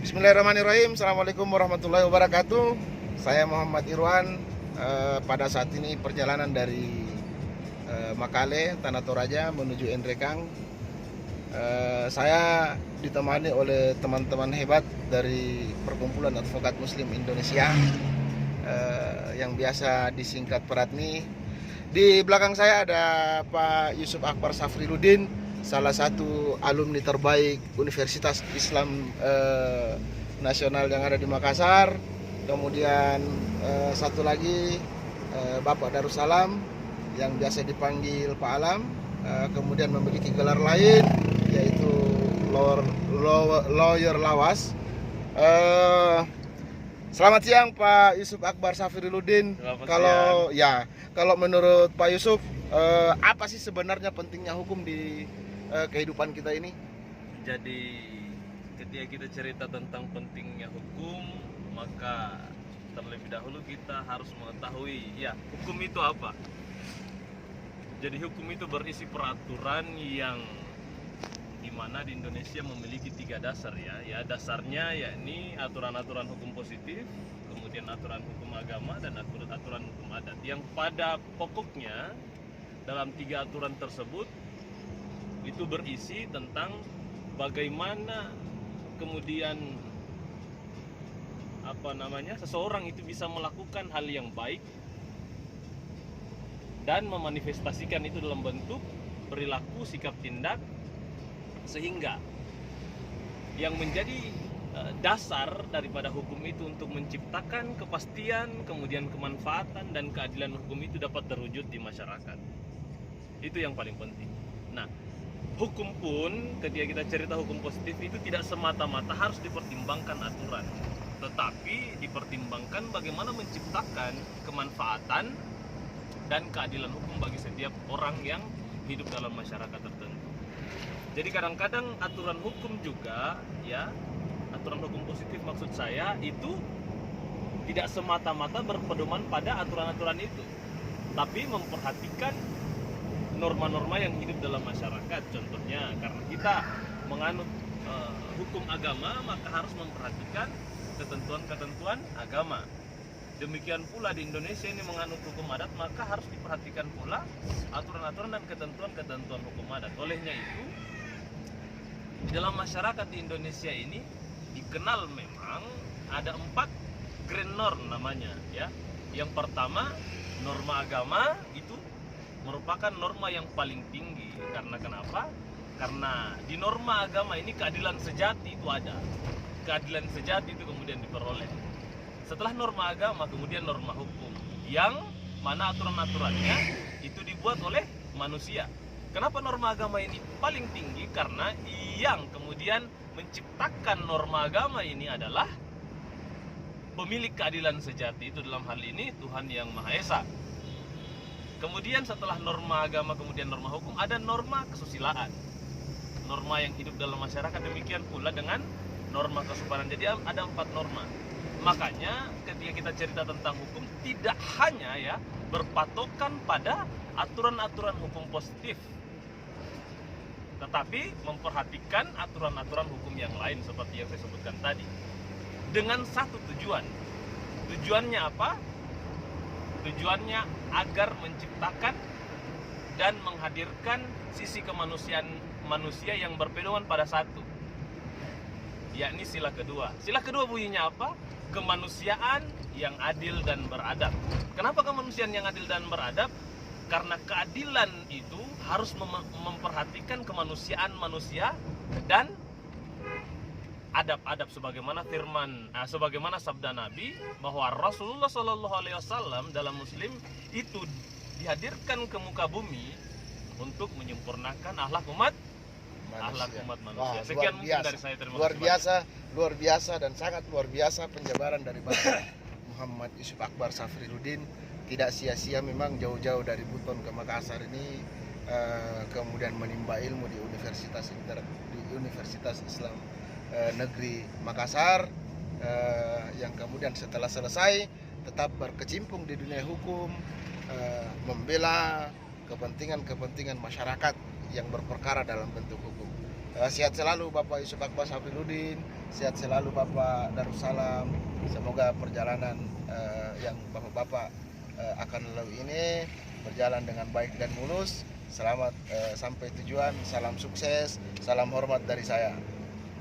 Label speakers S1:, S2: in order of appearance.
S1: Bismillahirrahmanirrahim. Assalamualaikum warahmatullahi wabarakatuh. Saya Muhammad Irwan. Pada saat ini perjalanan dari Makale, Tanah Toraja menuju Endrekang. Saya ditemani oleh teman-teman hebat dari Perkumpulan Advokat Muslim Indonesia yang biasa disingkat Peratmi. Di belakang saya ada Pak Yusuf Akbar Safriluddin, salah satu alumni terbaik Universitas Islam Nasional yang ada di Makassar. Kemudian satu lagi Bapak Darussalam yang biasa dipanggil Pak Alam, kemudian memiliki gelar lain yaitu lawyer lawas. Selamat siang Pak Yusuf Akbar Safriluddin. Kalau menurut Pak Yusuf, apa sih sebenarnya pentingnya hukum di kehidupan kita ini?
S2: Jadi ketika kita cerita tentang pentingnya hukum, maka terlebih dahulu kita harus mengetahui hukum itu apa. Jadi hukum itu berisi peraturan yang dimana di Indonesia memiliki 3 dasar ya. Dasarnya yakni aturan-aturan hukum positif, kemudian aturan hukum agama, dan aturan hukum adat, yang pada pokoknya dalam 3 aturan tersebut itu berisi tentang bagaimana kemudian seseorang itu bisa melakukan hal yang baik dan memanifestasikan itu dalam bentuk perilaku, sikap, tindak, sehingga yang menjadi dasar daripada hukum itu untuk menciptakan kepastian, kemudian kemanfaatan dan keadilan hukum itu dapat terwujud di masyarakat. Itu yang paling penting. Nah, hukum pun ketika kita cerita hukum positif itu tidak semata-mata harus dipertimbangkan aturan, tetapi dipertimbangkan bagaimana menciptakan kemanfaatan dan keadilan hukum bagi setiap orang yang hidup dalam masyarakat tertentu. Jadi kadang-kadang aturan hukum juga aturan hukum positif maksud saya itu tidak semata-mata berpedoman pada aturan-aturan itu, tapi memperhatikan norma-norma yang hidup dalam masyarakat. Contohnya, karena kita menganut hukum agama, maka harus memperhatikan ketentuan-ketentuan agama. Demikian pula di Indonesia ini menganut hukum adat, maka harus diperhatikan pula aturan-aturan dan ketentuan-ketentuan hukum adat. Olehnya itu, di dalam masyarakat di Indonesia ini dikenal memang ada 4 grand norm namanya ya. Yang pertama, norma agama itu merupakan norma yang paling tinggi. Karena kenapa? Karena di norma agama ini keadilan sejati itu ada. Keadilan sejati itu kemudian diperoleh. Setelah norma agama, kemudian norma hukum, yang mana aturan-aturannya itu dibuat oleh manusia. Kenapa norma agama ini paling tinggi? Karena yang kemudian menciptakan norma agama ini adalah pemilik keadilan sejati, itu dalam hal ini Tuhan Yang Maha Esa. Kemudian setelah norma agama, kemudian norma hukum, ada norma kesusilaan, norma yang hidup dalam masyarakat. Demikian pula dengan norma kesopanan. Jadi ada 4 norma. Makanya ketika kita cerita tentang hukum, tidak hanya berpatokan pada aturan-aturan hukum positif, tetapi memperhatikan aturan-aturan hukum yang lain seperti yang saya sebutkan tadi, dengan satu tujuan. Tujuannya apa? Tujuannya agar menciptakan dan menghadirkan sisi kemanusiaan manusia yang berpedoman pada satu, yakni sila kedua. Sila kedua bunyinya apa? Kemanusiaan yang adil dan beradab. Kenapa kemanusiaan yang adil dan beradab? Karena keadilan itu harus memperhatikan kemanusiaan manusia dan adab-adab, sebagaimana sabda Nabi bahwa Rasulullah SAW dalam Muslim itu dihadirkan ke muka bumi untuk menyempurnakan akhlak umat manusia. Sekian mungkin dari saya. Terima kasih.
S1: Luar biasa dan sangat luar biasa penjabaran dari Bapak Muhammad Yusuf Akbar Safriluddin. Tidak sia-sia memang jauh-jauh dari Buton ke Makassar ini, kemudian menimba ilmu di Universitas Islam Negeri Makassar, yang kemudian setelah selesai tetap berkecimpung di dunia hukum, membela kepentingan-kepentingan masyarakat yang berperkara dalam bentuk hukum. Sehat selalu Bapak Yusuf Akbar Safiludin, sehat selalu Bapak Darussalam. Semoga perjalanan yang Bapak-Bapak akan lalui ini berjalan dengan baik dan mulus. Selamat sampai tujuan, salam sukses, salam hormat dari saya.